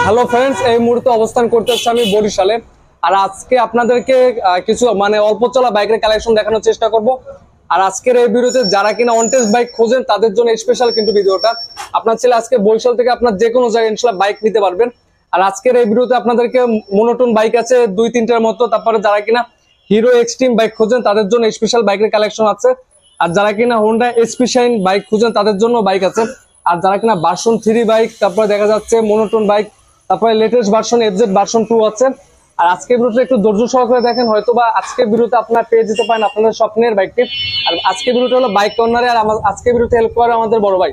Hello friends, এই মুহূর্তে অবস্থান করতেছি আমি বরিশালে। আর আজকে আপনাদেরকে কিছু অল্প চলা বাইকের কালেকশন দেখানোর চেষ্টা করব। আর আজকের এই ভিডিওতে যারা কিনা অনটেস্ট বাইক খোঁজেন তাদের জন্য স্পেশাল কিন্তু ভিডিওটা। আপনার ছেলে আজকে বরিশাল থেকে আপনার যে কোনো জায়গায় ইনশাআল্লাহ বাইক নিতে পারবেন। আর আজকের এই ভিডিওতে আপনাদেরকে মনোটোন বাইক আছে 2-3টার মতো। তারপরে যারা কিনা হিরো এক্সট্রিম বাইক খোঁজেন তাদের জন্য স্পেশাল বাইকের কালেকশন আছে। আর যারা কিনা হোন্ডা এসপি শাইন বাইক খুঁজেন তাদের জন্য বাইক আছে। আর যারা কিনা ভার্সন 3 বাইক, তারপরে দেখা যাচ্ছে মনোটোন বাইক, তারপরে লেটেস্ট ভার্সন এফজেড ভার্সন 2 আছে। আর আজকের ভিডিওটা একটু ধৈর্য সহকারে দেখেন, হয়তোবা আজকের ভিডিওতে আপনারা পেয়ে যেতে পারেন আপনাদের স্বপ্নের বাইকটি। আর আজকের ভিডিওটা হলো বাইক কর্নারে। আর আজকের ভিডিওতে হেল্প করে আমাদের বড় ভাই।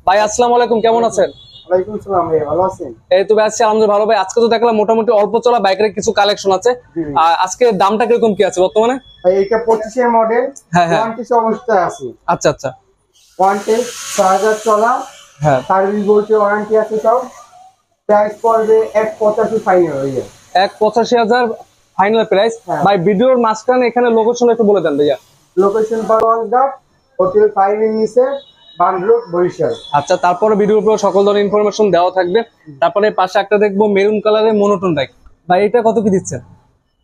ভাই আসসালামু আলাইকুম, কেমন আছেন? ওয়ালাইকুম আসসালাম ভাই, ভালো আছেন? এই তো ভাই আছি আলহামদুলিল্লাহ ভালো। ভাই আজকে তো দেখলাম মোটামুটি অল্প চলা বাইকের কিছু কালেকশন আছে। আর আজকে দামটা কিরকম কি আছে বর্তমানে? ভাই এটা 25 এর মডেল, হ্যাঁ হ্যাঁ, 1 অবস্থায় আছে। আচ্ছা আচ্ছা, 1 6000 চলা, হ্যাঁ সার্ভিস বলতে ওয়ারেন্টি আছে সব। প্রাইস পড়বে 185 ফাইনাল হয়ে যায়। 185,000 ফাইনাল প্রাইস। ভাই ভিডিওর মাঝখানে এখানে লোকেশন একটু বলে দেন ভাইয়া। লোকেশন বারওয়ানঘাট, হোটেল 5 এর নিচে, বান্দ্রোড, বরিশাল। আচ্ছা, তারপরে ভিডিওর উপর সকল ধরনের ইনফরমেশন দেওয়া থাকবে। তারপরে পাশে একটা দেখবো মেরুন কালারের মনোটোন বাইক। ভাই এটা কত কি দিচ্ছেন?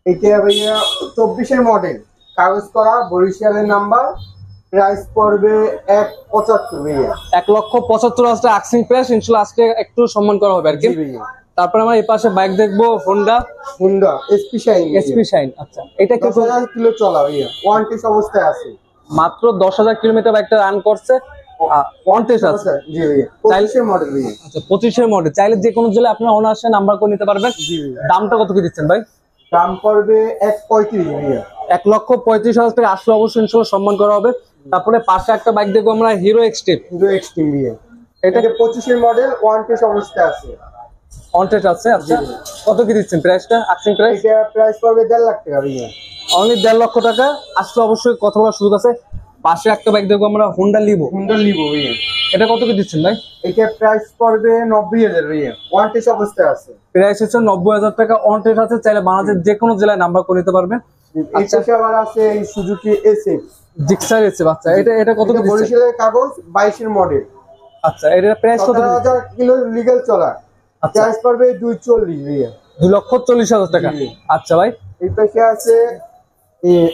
এটা ভাইয়া 24 এর মডেল, কাগজ করা, বরিশালের নাম্বার। প্রাইস পড়বে 175 ভাইয়া। 1,75,000 আস্কিং প্রাইস। ইনশাআল্লাহ আজকে একটু সম্মান করা হবে আর কি। তারপরে আমরা এই পাশে বাইক দেখবো Honda SP shine. SP shine, আচ্ছা এটা কি 10,000 কিলো চলা ভাইয়া, 1 অবস্থায় আছে। মাত্র 10,000 কিলোমিটার বাইকটা রান করছে। আছে জি ভাইয়া, 25 এর মডেল ভাইয়া। আচ্ছা 25 এর মডেল। চাইলে যে কোনো জেলায় আপনার অনার্সে নাম্বার করে নিতে পারবেন। দামটা কত কি দিচ্ছেন ভাই? দাম পড়বে 135 ভাইয়া। 1,35,000 টাকা আসলে অবশ্যই ইনশাআল্লাহ সম্মান করা হবে। তারপরে পাশে একটা বাইক দেখবো আমরা হিরো এক্সট্রিম। ভাইয়া এটা 25 এর মডেল, 1 অবস্থায় আছে। অনটেস্ট আছে। আচ্ছা কত কি দিচ্ছেন প্রাইসটা? Asking price? এটা প্রাইস পড়বে 1.5 লাখ টাকা ভাইয়া। অনলি 1.5 লক্ষ টাকা। আসলে অবশ্যই কথা বলার সুযোগ আছে। পাশে একটা বাইক দেখবো আমরা হোন্ডা লিভো। ভাইয়া এটা কত কি দিচ্ছেন ভাই? এটা প্রাইস পড়বে 90,000 ভাইয়া, 1 অবস্থায় আছে। প্রাইস হচ্ছে 90,000 টাকা। অনটেস্ট আছে, চাইলে বাংলাদেশের যে কোনো জেলায় নাম্বার করে নিতে পারবেন। আচ্ছা আবার আছে এই সুজুকি এসএফ জিক্সার এসে বাচ্চা। এটা কত কি দিচ্ছেন? বরিশালের কাগজ, 22 এর মডেল। আচ্ছা এটার প্রাইস কত? 17,000 কিলো লিগ্যাল চলা। প্রাইস পড়বে 240 ভাইয়া, 2,40,000 টাকা। আচ্ছা ভাই এই পাশে আছে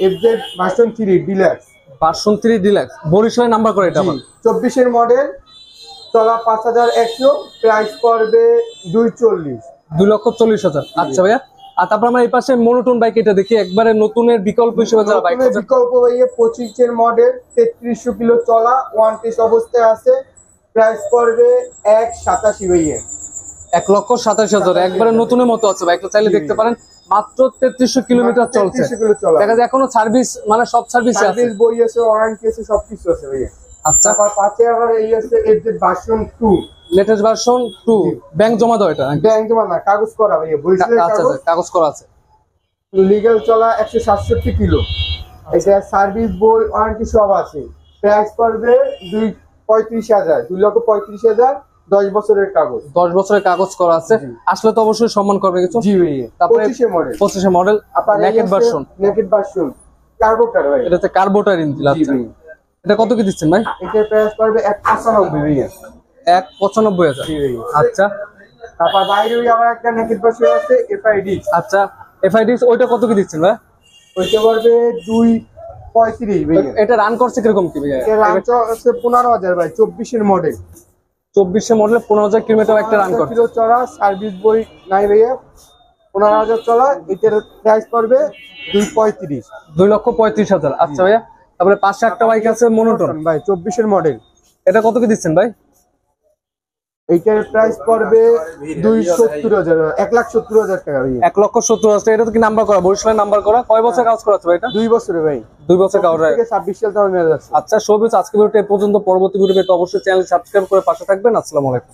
FZ version 3 deluxe. Version 3 deluxe, বরিশালের নাম্বার করে এটা আমার। 24 এর মডেল, চলা 5100, প্রাইস পড়বে 240। 2,40,000। আচ্ছা ভাইয়া। আর তারপর আমরা এই পাশে মনোটোন বাইক এটা দেখি, একবারে নতুনের বিকল্প হিসেবে যারা বাইক আছে। বিকল্প ভাইয়া 25 এর মডেল, 3300 কিলো চলা, 1 অবস্থায় আছে। প্রাইস পড়বে 187 ভাইয়া। 1,87,000 একবারে নতুনের মতো আছে বাইকটা, চাইলে দেখতে পারেন। মাত্র 3300 কিলোমিটার চলছে। দেখা যায় এখনো সার্ভিস সব সার্ভিস আছে, সার্ভিস বই আছে, ওয়ারেন্টি আছে, সবকিছু আছে ভাইয়া। আচ্ছা আবার পাশে আবার এই আছে FZ version 2, latest version 2। Bank জমা দাও এটা? ব্যাংক জমা না, কাগজ করা ভাইয়া, বরিশালের আচ্ছা কাগজ, কাগজ করা আছে। লিগ্যাল চলা 167 কিলো। এটা সার্ভিস বই, ওয়ারেন্টি সব আছে। প্রাইস পড়বে 2,35,000, 2,35,000, 10 বছরের কাগজ। 10 বছরের কাগজ করা আছে। আসলে তো অবশ্যই সম্মান করবে কিছু। জি ভাইয়া। তারপরে 25 এর মডেল, নেকেড ভার্সন। কার্বোটার ভাই, এটাতে কার্বোটার ইঞ্জিন। আচ্ছা এটা কত কি দিচ্ছেন ভাই? এটার প্রাইস পড়বে 195 ভাইয়া। 1,95,000। জি ভাইয়া। আচ্ছা তারপর বাইরে আবার একটা নেকেড ভার্সন আছে এফআইডি। আচ্ছা এফআইডিস, ওইটা কত কি দিচ্ছেন ভাই? ওইটা পড়বে 235 ভাইয়া। এটা রান করছে কিরকম কি ভাইয়া? এটা রান করছে 15,000 ভাই, 24 এর মডেল। 24 এর মডেলে 15,000 কিলোমিটার একটা রান করছে। কিলো চলা, সার্ভিস বই নাই ভাইয়া, 15,000 চলা। এটার প্রাইস পড়বে 235। 2,35,000। আচ্ছা ভাইয়া। তারপরে পাশে একটা বাইক আছে মনোটোন ভাই, 24 এর মডেল। এটা কত কি দিচ্ছেন ভাই? এইটার প্রাইস পড়বে 270,000, 1,70,000 টাকা ভাই। 1,70,000 টাকা। এটা তো কি নাম্বার করা? বরিশালের নাম্বার করা। কয় বছর কাজ করা আছে ভাই এটা? 2 বছরে ভাই। 2 বছর কাজ করা। 26 সাল তাও মেয়াদ আছে। আচ্ছা সবই আজকে ভিডিওটা এই পর্যন্ত। পরবর্তী ভিডিও পেতে অবশ্যই চ্যানেল সাবস্ক্রাইব করে পাশে থাকবেন। আসসালামু আলাইকুম।